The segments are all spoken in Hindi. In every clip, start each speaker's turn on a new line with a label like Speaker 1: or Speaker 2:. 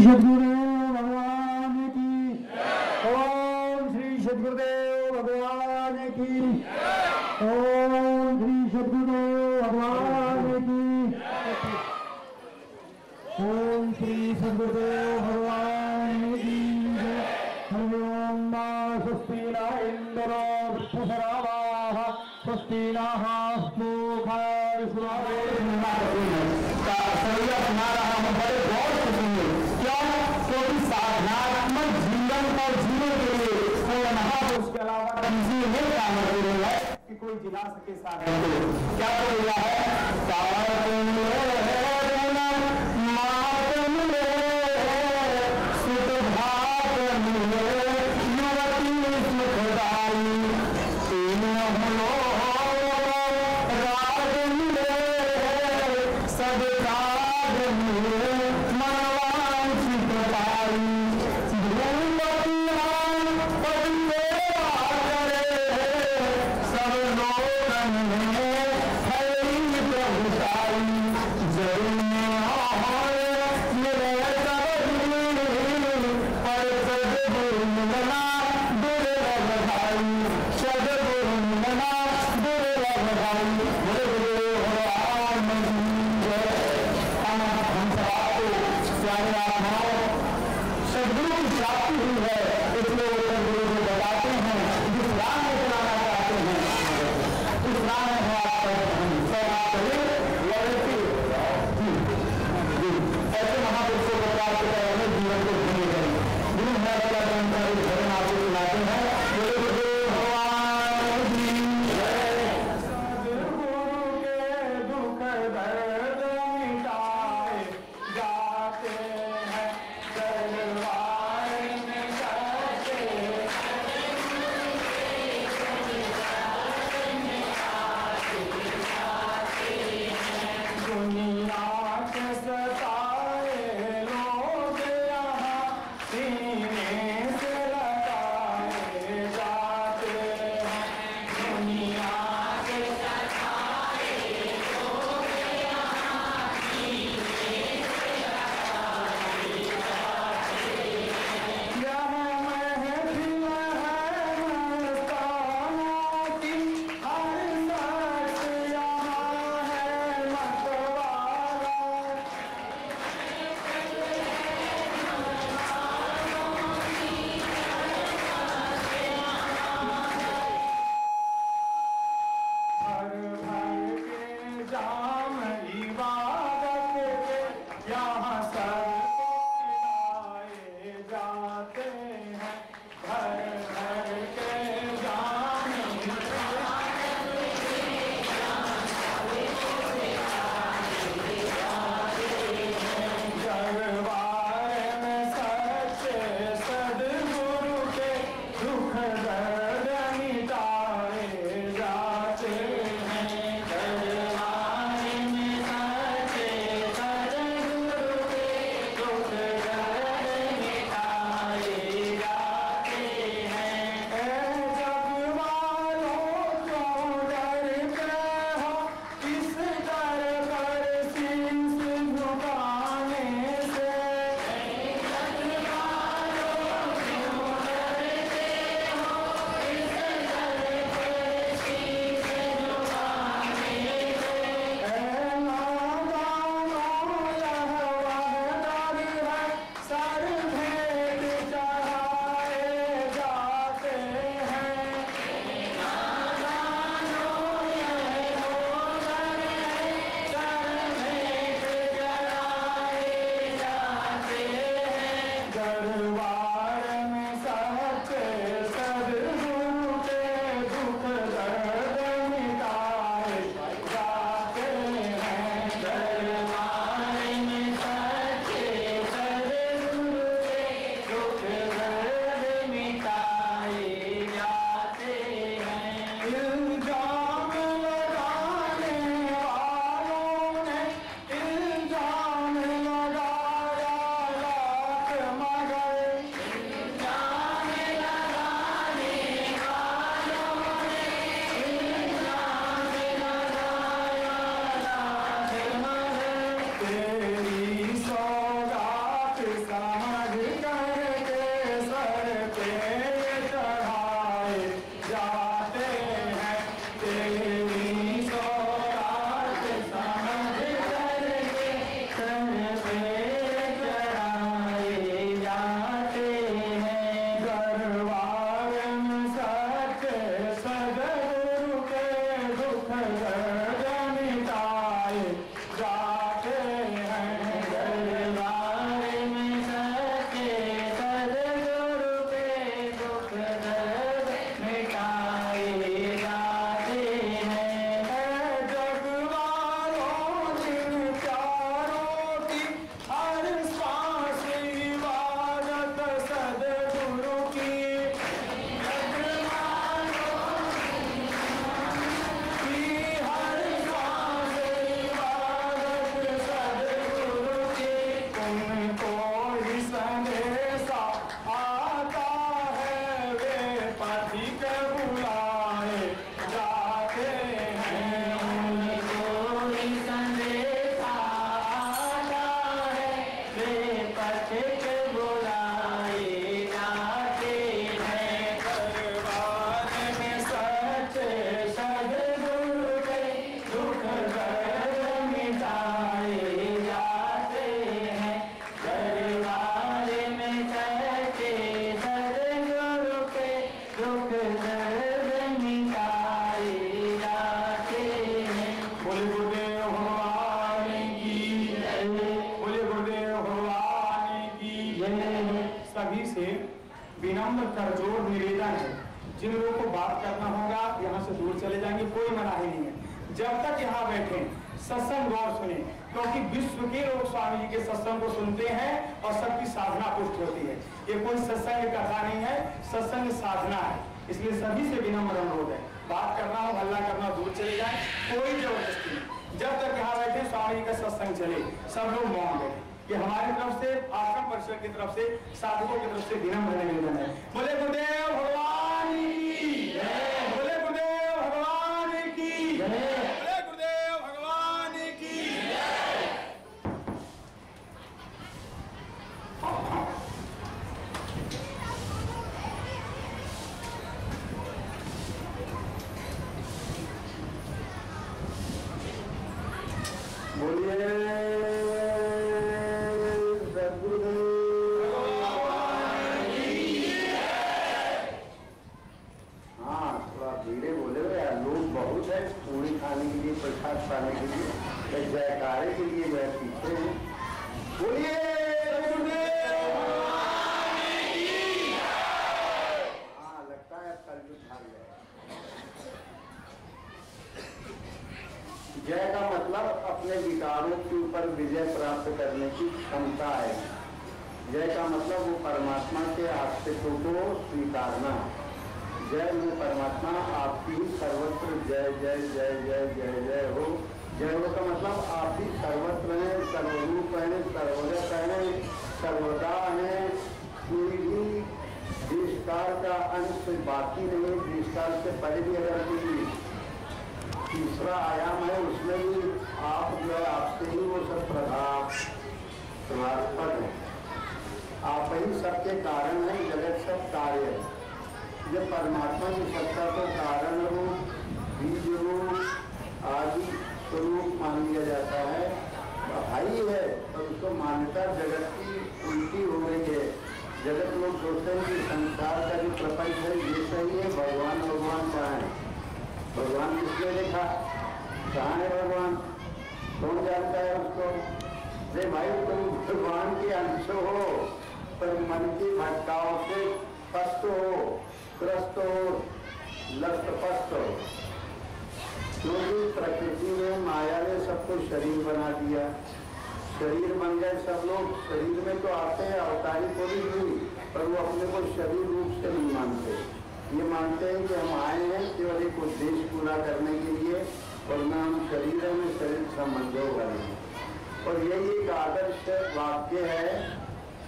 Speaker 1: सद्गुरुदेव भगवान की। ओम श्री सद्गुरुदेव भगवान की। ओम श्री सद्गुरुदेव भगवान की। ओम श्री सद्गुरुदेव भगवान की। हरि ओम स्वस्ति न इंद्रो वृक्षशरावाः स्वस्ति नः स्मुखा बड़े गौर से सुनिए। क्यों? क्योंकि साधनात्मक जीवन को जीने के लिए कोई महापुरुष के अलावा किसी ने काम कर रहा है कि कोई जिला सके साधन को। क्या बोल रहा दर्द मिटाए जाते हैं दरबार में सच्चे सद्गुरु के दुख दर्द मिटाए जाते हैं जग वालों जिन प्यारों की हर सांस इबादत सद्गुरु की जग वालों की हर सांस इबादत सद्गुरु की उनको ही संदेशा आता है वे पथिक बुलाए जाते हैं उनको ही संदेशा आता है वे पथिक बुलाए जाते हैं दरबार में सच्चे सद्गुरु के दुख दर्द मिटाए जाते हैं दरबार में सच्चे सद्गुरु के दुख दर्द मिटाए जाते हैं बोले गुरुदेव भगवान की जय बोले गुरुदेव भगवान की जय सभी से विनम्र करजोड़ निवेदन है जिन लोगों को बात करना होगा यहाँ से दूर चले जाएंगे कोई मनाही नहीं है जब तक यहाँ बैठे सत्संग गौर सुने क्योंकि विश्व के लोग स्वामी जी के सत्संग को सुनते हैं और सबकी साधना पुष्ट होती है ये कोई सत्संग कथा नहीं है सत्संग साधना है इसलिए सभी से विनम्र अनुरोध है बात करना हो हल्ला करना हो, दूर चले जाए कोई जबरदस्ती नहीं जब तक यहाँ बैठे स्वामी जी का सत्संग चले सब लोग मौन बैठे ये हमारी तरफ से आश्रम परिषद की तरफ से साधकों की तरफ से विनम्र निवेदन है बोले गुरुदेव भगवान की जय बोले गुरुदेव भगवान की जय बोले गुरुदेव भगवान की जय बोलिए सद्गुरुदेव हाँ थोड़ा धीरे बोले यार लोग बहुत है पूरी खाने के लिए प्रसाद पाने के लिए जयकारे के लिए वह पीछे हैं बोलिए हाँ लगता है कल जो भाग गया जय का मतलब अपने विकारों के ऊपर विजय प्राप्त करने की क्षमता है जय का मतलब वो परमात्मा के अस्तित्व को स्वीकारना जय में परमात्मा आपकी सर्वत्र जय जय जय जय जय जय हो जय हो का मतलब आप ही सर्वत्र हैं सर्वरूप हैं सर्वगत हैं सर्वदा हैं कोई भी जिस काल का अंश बाकी नहीं जिस काल से पहले भी अगर कोई तीसरा आयाम है उसमें भी आप जो है आपसे ही वो सब प्रभावपद है आप ही सबके कारण है जगत सब कार्य है जब परमात्मा की सत्ता को कारण रूप बीज रूप आदि स्वरूप मान लिया जाता है भाई है और उसको मान्यता जगत की उल्टी हो गई है जगत लोग सोचते हैं कि संसार का जो प्रपंच है ये सही है भगवान भगवान कहाँ है भगवान किसने देखा कहाँ है भगवान कौन जानता है उसको अरे भाई तुम भगवान के अंश हो पर मन की भटकाओं से पस्त हो त्रस्त हो लस्त पस्त हो क्योंकि प्रकृति में माया ने सबको शरीर बना दिया शरीर बन गए सब लोग शरीर में तो आते हैं अवतारी को भी हुई पर वो अपने को शरीर रूप से नहीं मानते ये मानते हैं कि हम आए हैं केवल एक उद्देश्य पूरा करने के लिए और न हम शरीर में शरीर संबंधों करें और यही एक आदर्श वाक्य है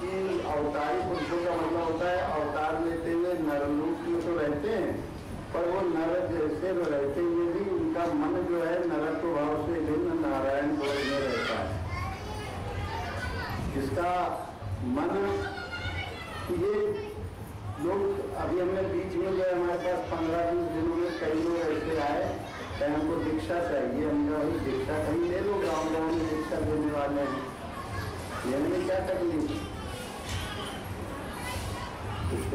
Speaker 1: कि अवतारी पुरुषों का मतलब होता है अवतार लेते हुए नररूप में तो रहते हैं पर वो नर जैसे रहते हुए भी उनका मन जो है नरत्व भाव से भिन्न नारायण भाव में रहता है जिसका मन ये लोग अभी हमने बीच में जो हमारे पास 15-20 दिनों में कई लोग ऐसे आए कि हमको दीक्षा चाहिए हमने वही दीक्षा कहीं ले लो गाँव में दीक्षा देने वाले हैं ये नहीं क्या तकलीफ कुछ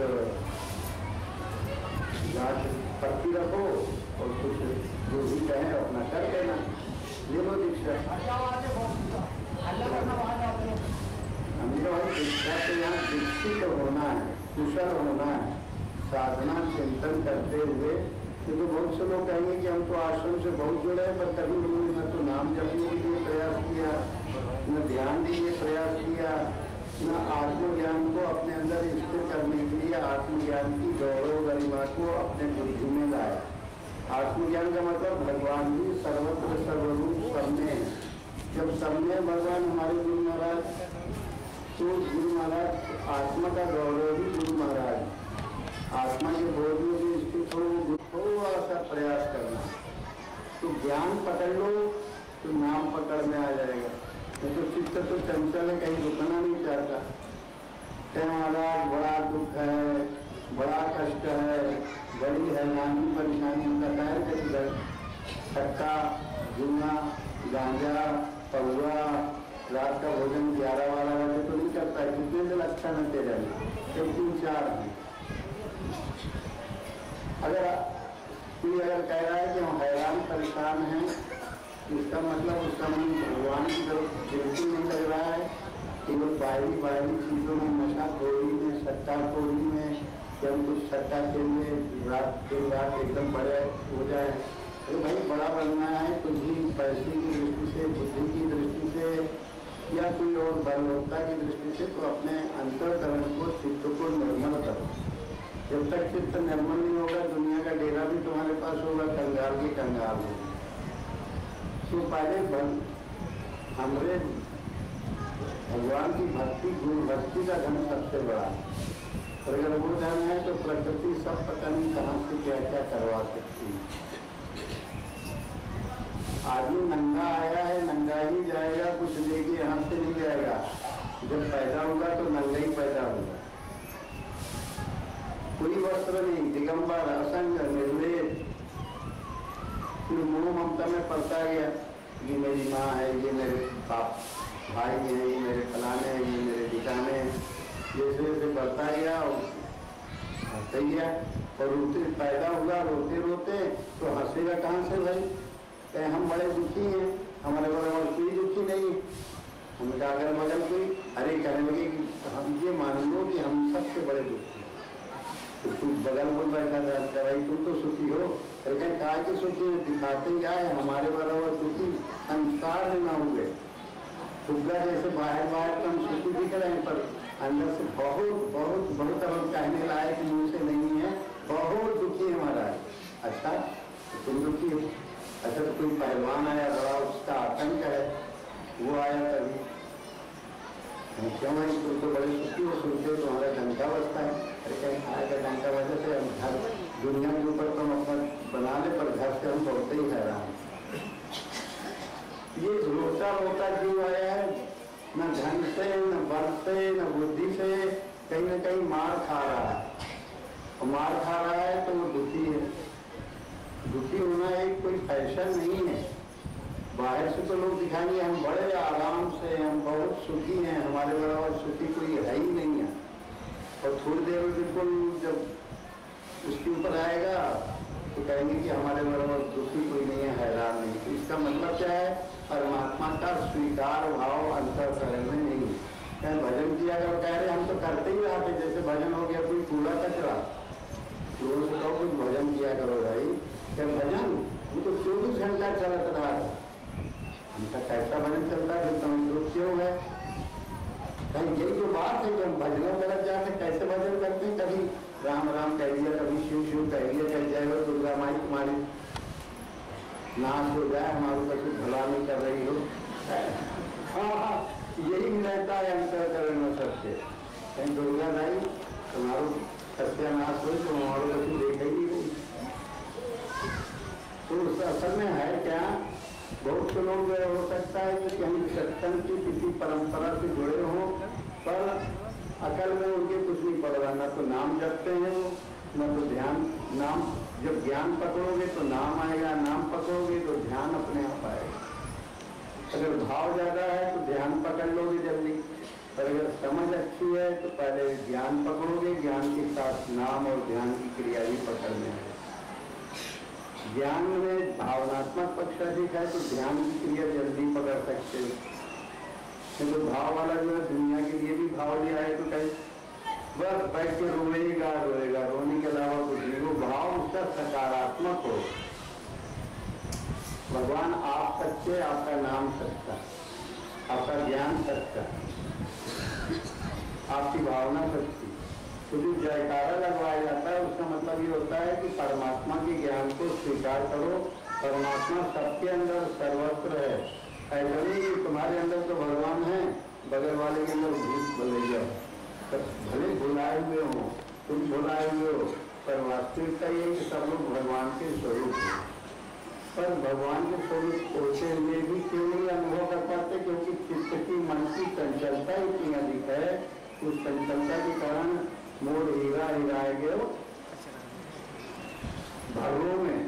Speaker 1: जांच पक्की रखो और कुछ जो भी कहें
Speaker 2: कुशल होना है, साधना चिंतन करते हुए। क्योंकि बहुत से लोग कहेंगे कि हम तो आश्रम से बहुत जुड़े हैं, पर कभी उन्होंने न तो नाम जपने के लिए प्रयास किया, न ध्यान के लिए प्रयास किया, न आत्मज्ञान को अपने अंदर स्थिर करने के लिए आत्मज्ञान की गौरव गरिमा को अपने बुद्धि में लाए। आत्मज्ञान का मतलब भगवान भी सर्वत्र सर्वरूप सबने है। जब सबने भगवान हमारे गुरु महाराज, तो गुरु महाराज आत्मा का गौरव भी गुरु महाराज, आत्मा के बोध में भी स्थित हो, थोड़ा सा प्रयास करना। तो ज्ञान पकड़ लो तो नाम पकड़ में आ जाएगा। तो चित्त तो चंचल है, कहीं रुकना नहीं चाहता। महाराज बड़ा दुख है, बड़ा कष्ट है, बड़ी हैरानी परेशानी, उनका पैर के किधर छक्का जुआ गांजा पौआ, रात का भोजन 11-12 बजे तो नहीं करता है। कितने दिन अच्छा न तेरे 1-3-4 अगर कह रहा है कि हम हैरान परेशान हैं, इसका मतलब उसका मन भगवान की तरफ बिल्कुल नहीं लग रहा है। केवल बाहरी चीजों में, नशा खोरी में, सट्टा खोरी में, जब कुछ सट्टा खेलने दिन रात एकदम बड़े हो जाए। तो भाई बड़ा बनना है तो भी पैसे की दृष्टि से, बुद्धि की दृष्टि से या कोई और बलवत्ता की दृष्टि से, तो अपने अंतःकरण को, चित्त को निर्मल करो। जब तक चित्त निर्मल नहीं होगा, दुनिया का डेरा भी तुम्हारे पास होगा, कंगाल की कंगाल होगी। तो पहले हमरे भगवान की भक्ति, गुरु भक्ति का धन सबसे बड़ा। और अगर वो धन है तो प्रकृति सब पता नहीं कहाँ से क्या क्या करवा सकती है। आदमी नंगा आया है, नंगा ही जाएगा, कुछ लेके यहाँ से नहीं जाएगा। जब पैदा होगा तो नंगा ही पैदा होगा, कोई वस्त्र नहीं, दिगंबर, असंग, निर्वेद। फिर मोह ममता में पड़ता गया, ये मेरी माँ है, ये मेरे बाप भाई हैं, ये मेरे फलाने हैं, ये मेरे ठिकाने हैं। जैसे जैसे बढ़ता गया हंसते गया, और रोते पैदा हुआ रोते रोते, तो हंसेगा कहाँ से भाई? हम बड़े दुखी हैं, हमारे बराबर कोई दुखी नहीं। हमने कहा अगर बगल कोई अरे कहने लगे कि हम ये मान लो कि हम सबसे बड़े दुखी हैं, तो तू बगल में बैठा रहता भाई तुम तो सुखी हो। लेकिन कहा कि सुखी दिखाते क्या है, हमारे बराबर दुखी संस्कार में ना हुए। फुग्गा जैसे बाहर तो हम सुखी दिख रहे हैं, पर अंदर से बहुत बहुत बहुत अब कहने लायक मुँह से नहीं है, बहुत दुखी है हमारा। अच्छा तो तुम दुखी हो? अच्छा तो कोई पहलवान आया बड़ा, उसका आतंक है, वो आया कभी, क्यों है तुम तो बड़े सुखी हो, सुनते हो तुम्हारा डंका बजता है। अरे कहीं आएगा डंका बजे से हम घर दुनिया के ऊपर तो हम अपना बना ले, पर घर से हम बहुत ही हैरान। ये रोता रोता क्यों आया है? न धन से, न बल से, न बुद्धि से, कहीं न कहीं मार खा रहा है। और मार खा रहा है तो वो दुखी है। दुखी होना एक कोई फैशन नहीं है। बाहर से तो लोग दिखाएंगे हम बड़े आराम से, हम बहुत सुखी हैं, हमारे बराबर सुखी कोई है ही नहीं है। और थोड़ी देर में बिल्कुल जब उसके ऊपर आएगा तो कहेंगे कि हमारे बराबर दुखी कोई नहीं है, हैरान नहीं। तो इसका मतलब क्या है? परमात्मा का स्वीकार भाव अंतःकरण में नहीं। कहीं भजन किया कर कह रहे हम तो करते ही रहा थे, जैसे भजन हो गया कोई कूड़ा कचरा, लोगों से कहो कुछ भजन किया करो भाई। क्या भजन? वो तो 24 घंटा चलत रहा है। उनका कैसा भजन चलता है? फिर तुम दुख क्यों है? कहीं यही जो बात है कि हम भजनों गलत जाते, कैसे भजन करते हैं? कभी राम राम कह दिया, कभी शिव शिव कह दिया, कह जाए वो दुर्गा माई तुम्हारी नाश हो जाए, हमारे कभी भला नहीं कर रही हो। हाँ, यही रहता है अंतःकरण में सबसे। कहीं दुर्गा माई तुम्हारो सत्यानाश हो तो हमारे कभी देखा ही नहीं गई। तो उस असल में है क्या? बहुत से लोग हो सकता है कि हम सत्संग की किसी परंपरा से जुड़े हों, पर अकल में उनके कुछ नहीं पड़ रहा। न तो नाम जपते हैं वो, न तो ध्यान। नाम जब ज्ञान पकड़ोगे तो नाम आएगा, नाम पकड़ोगे तो ध्यान अपने आप आएगा। अगर भाव ज्यादा है तो ध्यान पकड़ लोगे जल्दी, पर अगर समझ अच्छी है तो पहले ज्ञान पकड़ोगे, ज्ञान के साथ नाम और ध्यान की क्रिया ही पकड़ने है। ज्ञान में भावनात्मक पक्ष अधिक है तो ध्यान की क्रिया जल्दी पकड़ सकते हो। तो भाव वाला जो है दुनिया के लिए भी भाव ले आए तो कहीं बस बैठ के रोएगा रोएगा, रोने के अलावा कुछ नहीं। वो भाव उसका सकारात्मक हो। भगवान आप सच्चे, आपका नाम सच्चा, आपका ज्ञान सच्चा, आपकी भावना सच्ची। तो जो जयकारा लगवाया जाता है उसका मतलब ये होता है कि परमात्मा के ज्ञान को स्वीकार करो। परमात्मा सबके अंदर सर्वत्र है। ऐसा नहीं कि तुम्हारे अंदर तो भगवान है, बगल वाले के अंदर भूत भले भले भुलाए हुए हो, तुम भुलाए हुए हो, पर वास्तविकता ये कि सब लोग भगवान के स्वरूप हैं। पर भगवान के स्वरूप होते हुए भी क्यों नहीं अनुभव कर पाते? क्योंकि चित्त की मन की चंचलता इतनी अधिक है। उस चंचलता के कारण मोर हीरा हिराए गए भागों में,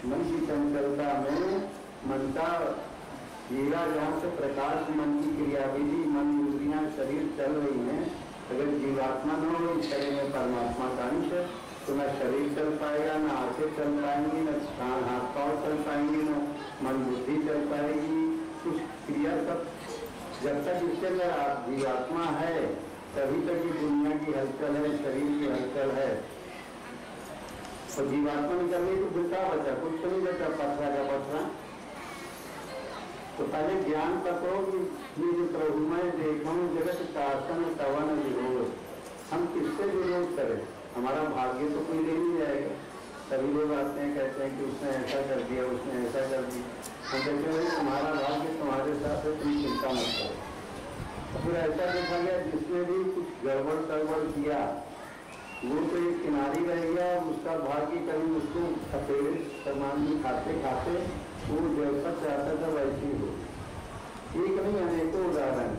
Speaker 2: मन की चंचलता में मन का हीरा जहाँ से प्रकाश, मन की क्रियाविधि, मन इंद्रियां शरीर चल रही हैं, अगर जीवात्मा न हो इस शरीर में परमात्मा का अंश है तो न शरीर चल पाएगा, न आंखें चल पाएंगी, न कान हाथ पांव चल पाएंगे, न मन बुद्धि चल पाएगी। कुछ क्रिया सब जब तक इसके अंदर जीवात्मा है तभी तक ये दुनिया की हलचल है, शरीर की हलचल है। और जीवात्मा निकलने तो फिर क्या बचा? कुछ तो नहीं बचा, पथरा का पथरा। तो पहले ज्ञान पकड़ो कि ये जो प्रभु मैं देखा हूँ जगत शासन तवन विरोध, हम किससे विरोध करें? हमारा भाग्य तो कोई ले नहीं जाएगा। सभी लोग आते हैं कहते हैं कि उसने ऐसा कर दिया, उसने ऐसा कर दिया। हम कहते हैं तुम्हारा भाग्य तुम्हारे साथ है, तुम चिंता मत करो। फिर ऐसा देखा गया जिसने भी कुछ गड़बड़ गड़बड़ किया वो तो एक किनारी रह गया, उसका भाग्य कभी उसको सफेद सामान भी खाते खाते वो जैसा चाहता था वैसी हो। एक नहीं अनेकों उदाहरण,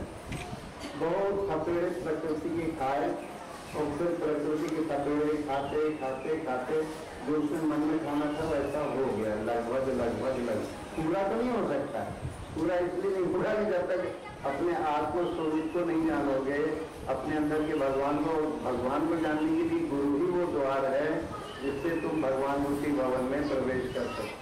Speaker 2: बहुत थपेड़े प्रकृति के खाए और फिर प्रकृति के थपेड़े खाते खाते खाते जो उसने मन में खाना था वैसा हो गया। लगभग लगभग लगभग पूरा तो नहीं हो सकता। पूरा इसलिए नहीं पूरा नहीं जब तक अपने आत्म स्वरूप को नहीं जानोगे, अपने अंदर के भगवान को जानने के लिए गुरु ही वो द्वार है जिससे तुम भगवान रूपी भवन में प्रवेश कर सकते।